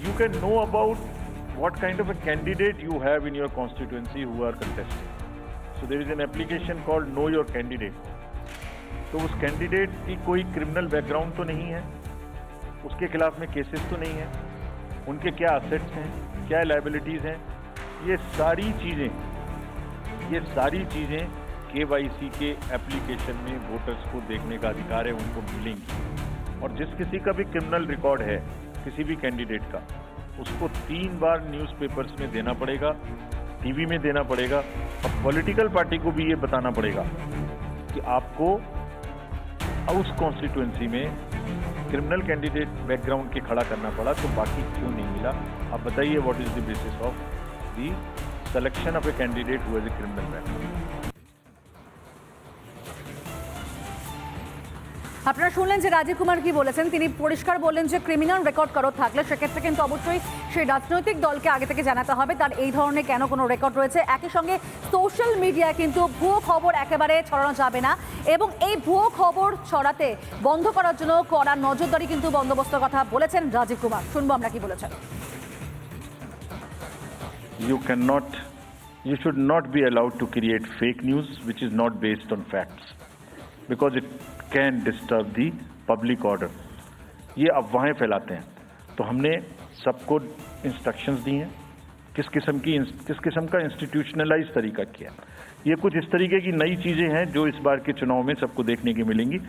you can know about what kind of a candidate you have in your constituency who are contesting. So there is an application called Know Your Candidate. तो उस candidate की कोई criminal background तो नहीं है, उसके खिलाफ में केसेस तो नहीं है, उनके क्या असेट्स हैं, क्या लायबिलिटीज़ हैं, ये सारी चीज़ें KYC के एप्लीकेशन में वोटर्स को देखने का अधिकार है, उनको मिलेंगी। और जिस किसी का भी क्रिमिनल रिकॉर्ड है किसी भी कैंडिडेट का, उसको 3 बार न्यूज़पेपर्स में देना पड़ेगा, टीवी में देना पड़ेगा, और पॉलिटिकल पार्टी को भी ये बताना पड़ेगा कि आपको उस कॉन्स्टिट्यूएंसी में क्रिमिनल कैंडिडेट बैकग्राउंड के खड़ा करना पड़ा, तो बाकी क्यों नहीं मिला? आप बताइए, what is the basis of the selection of a candidate who has a criminal background? আপনারা শুনলেন যে রাজীব কুমার কি বলেছেন। তিনি পরিষ্কার বললেন যে ক্রিমিনাল রেকর্ড কারো থাকলে সেক্ষেত্রে কিন্তু অবশ্যই সেই রাজনৈতিক দলকে আগে থেকে জানাতে হবে তার এই ধরনের কেন কোনো রেকর্ড রয়েছে। একই সঙ্গে সোশ্যাল মিডিয়ায় কিন্তু ভুয়ো খবর একেবারে ছড়ানো যাবে না, এবং এই ভুয়ো খবর ছড়াতে বন্ধ করার জন্য কড়া নজরদারি কিন্তু বন্দোবস্তের কথা বলেছেন রাজীব কুমার। শুনবো আমরা কি বলেছেন। You should not be allowed to create fake news which is not based on facts, because it can disturb the public order. ये अफवाहें फैलाते हैं, तो हमने सबको इंस्ट्रक्शंस दी हैं किस किस्म का इंस्टीट्यूशनलाइज तरीका किया। ये कुछ इस तरीके की नई चीज़ें हैं जो इस बार के चुनाव में सबको देखने की मिलेंगी।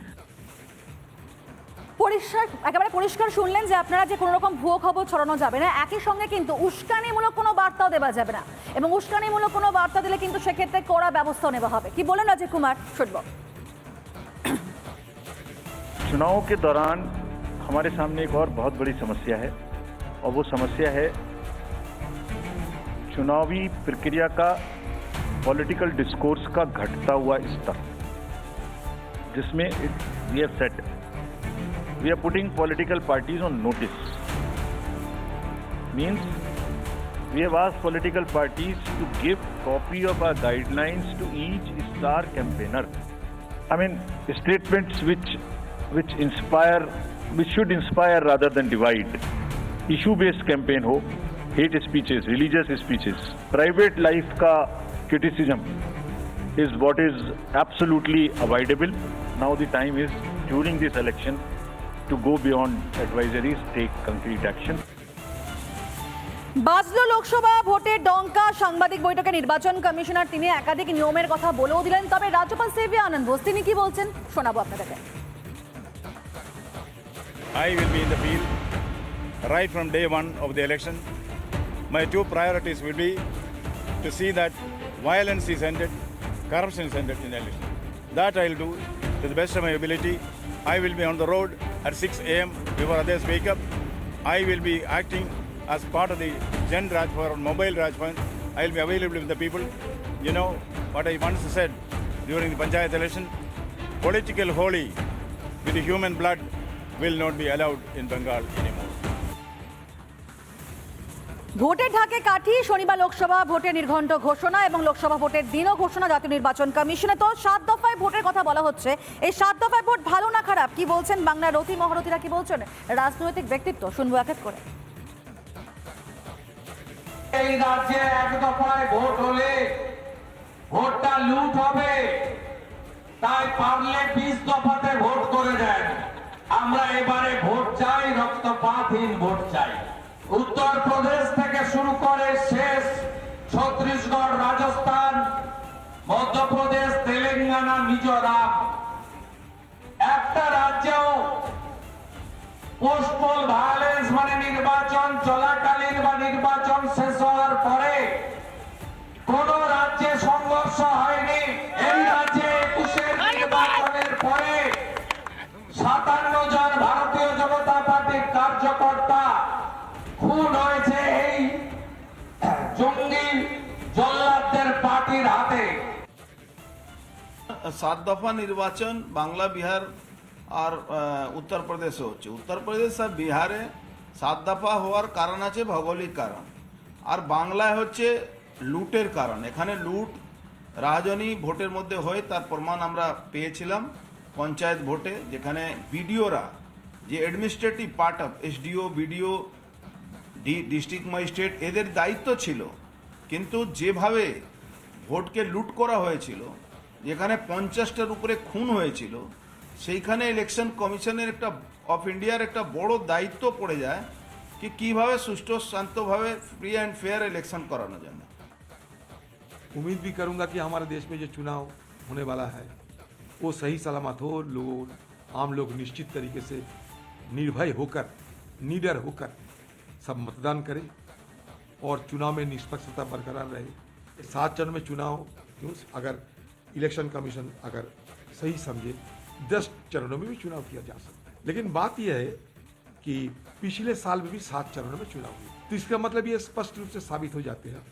একেবারে পরিষ্কার শুনলেন যে আপনারা যে কোনো রকম ভুয়ো খবর ছড়ানো যাবে না, একই সঙ্গে কিন্তু উস্কানিমূলক কোনো বার্তাও দেওয়া যাবে না, এবং উস্কানিমূলক কোনো বার্তা দিলে কিন্তু সেক্ষেত্রে কড়া ব্যবস্থা নেওয়া হবে। কি বলেন রাজীব কুমার, শুনবো। चुनाव के दौरान हमारे सामने एक और बहुत बड़ी समस्या है, और वो समस्या है चुनावी प्रक्रिया का, पॉलिटिकल डिस्कोर्स का घटता हुआ स्तर, जिसमें we have set we are putting political parties on notice. Means we have asked political parties to give copy of our guidelines to each star campaigner. I mean, statements which should inspire rather than divide. Issue-based campaign ho, hate speeches, religious speeches, private life ka criticism is what is absolutely avoidable. Now the time is during this election to go beyond advisories, take concrete action. বাজলো লোকসভা ভোটের ডঙ্কা। সাংবাদিক বৈঠকে নির্বাচন commissioner তিনি একাধিক নিয়মের কথা বলেও দিলেন। তবে রাজ্যপাল সিভি আনন্দ বোস তিনি কি বলছেন শোনাবো আপনাদেরকে। I will be in the field right from day one of the election. My 2 priorities will be to see that violence is ended, corruption is ended in the election. That I will do to the best of my ability. I will be on the road at 6 a.m. before others wake up. I will be acting as part of the Jan Rajbhavan or mobile Rajbhavan. I will be available with the people. You know what I once said during the Panchayat election? Political holy with the human blood will not be allowed in Bengal anymore. ভোটের ঢাকে কাঠি। শনিবার লোকসভা ভোটের নির্ঘণ্ট ঘোষণা এবং লোকসভা ভোটের দিনও ঘোষণা জাতীয় নির্বাচন কমিশনে। তো 7 দফায় ভোটের কথা বলা হচ্ছে। এই 7 দফায় ভোট ভালো না খারাপ, কি বলছেন বাংলার রথী মহারথীরা, কি বলছেন রাজনৈতিক ব্যক্তিত্ব, শুনবো এক এক করে। এই রাজ্যে 1 দফায় ভোট হলে ভোটটা লুট হবে, তাই পারলে 20 দফাতে ভোট করে দেন। আমরা এবারে ভোট চাই, রক্তপাতহীন ভোট চাই। উত্তরপ্রদেশ থেকে শুরু করে শেষ ছত্তিশগড়, রাজস্থান, মধ্যপ্রদেশ, তেলেঙ্গানা, মিজোরাম, একটা রাজ্যেও পোস্টপোল ভায়োলেন্স মানে নির্বাচন চলাকালীন বা নির্বাচন শেষ হওয়ার পরে কোন রাজ্যে সংঘর্ষ হয়নি। এই রাজ্যে 21 নির্বাচনের পরে 57 জন ভারতীয় জনতা পার্টির কার্যকর্তা খুন হয়েছে এই জঙ্গি জল্লাদদের পার্টির হাতে। 7 দফা নির্বাচন বাংলা, বিহার আর উত্তরপ্রদেশে হচ্ছে। উত্তরপ্রদেশ আর বিহারে 7 দফা হওয়ার কারণ আছে ভৌগোলিক কারণ, আর বাংলায় হচ্ছে লুটের কারণ। এখানে লুট রাজনী ভোটের মধ্যে হয়, তার প্রমাণ আমরা পেয়েছিলাম পঞ্চায়েত ভোটে, যেখানে বিডিওরা যে administrative part of SDO, BDO district magistrate এদের দায়িত্ব ছিল, কিন্তু যেভাবে ভোটকে লুট করা হয়েছিল, যেখানে 50টার উপরে খুন হয়েছিল, সেইখানে ইলেকশন কমিশনের অফ ইন্ডিয়ার একটা বড় দায়িত্ব পড়ে যায় कि কিভাবে সুষ্ঠু শান্তভাবে फ्री एंड फेयर इलेक्शन कराना जाए। उम्मीद भी करूंगा कि हमारे देश में जो चुनाव होने वाला है वो सही सलामत हो, आम लोग निश्चित तरीके से निर्भय होकर, निडर होकर सब मतदान करें और चुनाव में निष्पक्षता बरकरार रहे। 7 चरण में चुनाव क्यों, अगर इलेक्शन कमीशन अगर सही समझे 10 चरणों में भी चुनाव किया जा सकता है। लेकिन बात यह है कि पिछले साल में भी 7 चरणों में चुनाव हुए, तो इसका मतलब ये स्पष्ट रूप से साबित हो जाते हैं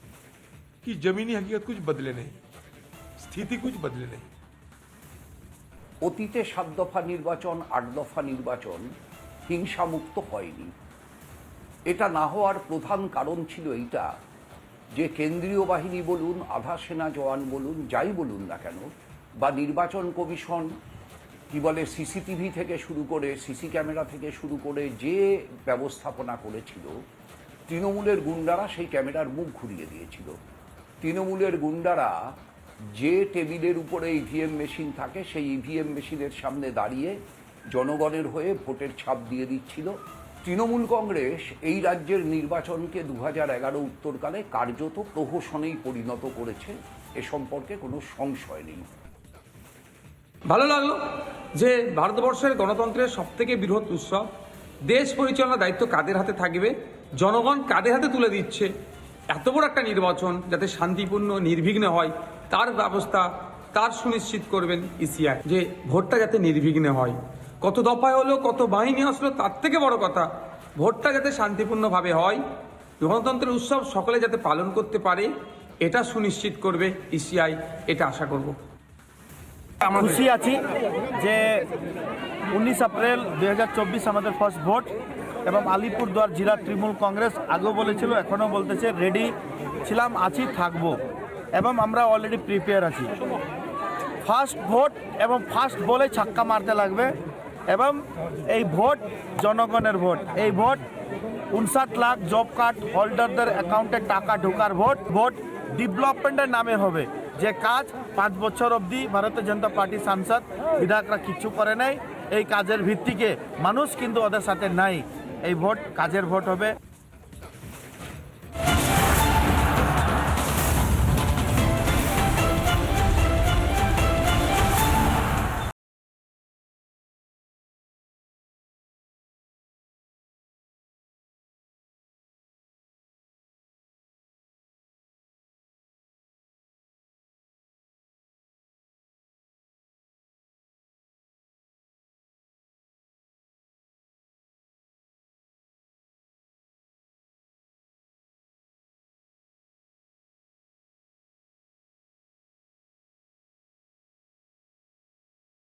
कि जमीनी हकीकत कुछ बदले नहीं, स्थिति कुछ बदले नहीं। অতীতে 7 দফা নির্বাচন, 8 দফা নির্বাচন হিংসামুক্ত হয়নি। এটা না হওয়ার প্রধান কারণ ছিল এইটা যে কেন্দ্রীয় বাহিনী বলুন, আধা সেনা জওয়ান বলুন, যাই বলুন না কেন, বা নির্বাচন কমিশন কি বলে সিসিটিভি থেকে শুরু করে, সিসি ক্যামেরা থেকে শুরু করে যে ব্যবস্থাপনা করেছিল, তৃণমূলের গুন্ডারা সেই ক্যামেরার মুখ ঘুরিয়ে দিয়েছিল। তৃণমূলের গুন্ডারা যে টেবিলের উপরে ইভিএম মেশিন থাকে সেই ইভিএম মেশিনের সামনে দাঁড়িয়ে জনগণের হয়ে ভোটের ছাপ দিয়ে দিচ্ছিল। তৃণমূল কংগ্রেস এই রাজ্যের নির্বাচনকে 2011 উত্তরকালে কার্যত প্রহসনেই পরিণত করেছে, এ সম্পর্কে কোনো সংশয় নেই। ভালো লাগলো যে ভারতবর্ষের গণতন্ত্রের সবথেকে বৃহৎ উৎসব, দেশ পরিচালনার দায়িত্ব কাদের হাতে থাকবে, জনগণ কাদের হাতে তুলে দিচ্ছে, এত বড় একটা নির্বাচন যাতে শান্তিপূর্ণ নির্বিঘ্নে হয় তার ব্যবস্থা, তার সুনিশ্চিত করবেন ইসিআই, যে ভোটটা যাতে নির্বিঘ্নে হয়। কত দফায় হলো, কত বাহিনী আসলো, তার থেকে বড় কথা ভোটটা যাতে শান্তিপূর্ণভাবে হয়, গণতন্ত্রের উৎসব সকলে যাতে পালন করতে পারে, এটা সুনিশ্চিত করবে ইসিআই, এটা আশা করব। খুশি আছি যে 19 এপ্রিল 2024 আমাদের ফার্স্ট ভোট, এবং আলিপুরদুয়ার জেলা তৃণমূল কংগ্রেস আগেও বলেছিল, এখনও বলতেছে রেডি ছিলাম, আছি, থাকবো, এবং আমরা অলরেডি প্রিপেয়ার আছি। ফার্স্ট ভোট এবং ফার্স্ট বলে ছাক্কা মারতে লাগবে, এবং এই ভোট জনগণের ভোট। এই ভোট 59 লাখ জব কার্ড হোল্ডারদের অ্যাকাউন্টে টাকা ঢোকার ভোট। ভোট ডেভেলপমেন্টের নামে হবে, যে কাজ 5 বছর অবধি ভারতীয় জনতা পার্টি সাংসদ বিধায়করা কিচ্ছু করে নাই। এই কাজের ভিত্তিকে মানুষ কিন্তু ওদের সাথে নাই। এই ভোট কাজের ভোট হবে।